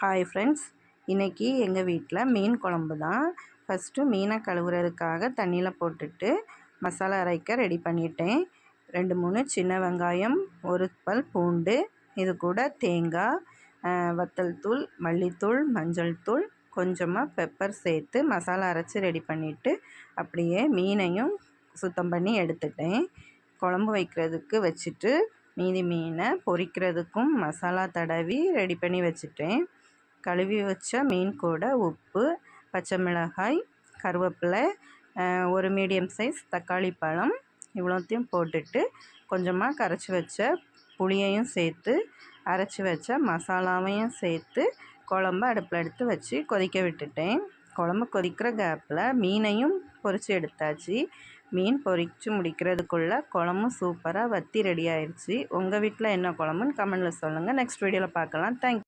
Hi friends, இன்றைக்கி எங்கள் வீட்டில் மீன் குழம்பு தான். ஃபஸ்ட்டு மீனை கழுவுறதுக்காக தண்ணியில் போட்டுட்டு மசாலா அரைக்க ரெடி பண்ணிட்டேன். 2-3 சின்ன வெங்காயம், ஒரு பல் பூண்டு, இது கூட தேங்காய், வத்தல் தூள், மல்லித்தூள், மஞ்சள் தூள், கொஞ்சமாக பெப்பர் சேர்த்து மசாலா அரைச்சி ரெடி பண்ணிவிட்டு அப்படியே மீனையும் சுத்தம் பண்ணி எடுத்துட்டேன். குழம்பு வைக்கிறதுக்கு வச்சுட்டு மீதி மீனை பொரிக்கிறதுக்கும் மசாலா தடவி ரெடி பண்ணி வச்சுட்டேன். கழுவி வச்ச மீன் கூட உப்பு, பச்சை மிளகாய், கருவேப்பிலை, ஒரு மீடியம் சைஸ் தக்காளி பழம் இவ்வளோத்தையும் போட்டுட்டு கொஞ்சமாக கரைச்சி வச்ச புளியையும் சேர்த்து அரைச்சி வச்ச மசாலாவையும் சேர்த்து குழம்பு அடுப்பில் எடுத்து வச்சு கொதிக்க விட்டுட்டேன். குழம்பு கொதிக்கிற கேப்பில் மீனையும் பொரித்து எடுத்தாச்சு. மீன் பொரித்து முடிக்கிறதுக்குள்ளே குழம்பும் சூப்பராக வற்றி ரெடி ஆயிடுச்சு. உங்கள் வீட்டில் என்ன குழம்புன்னு கமெண்டில் சொல்லுங்கள். நெக்ஸ்ட் வீடியோவில் பார்க்கலாம். தேங்க்யூ.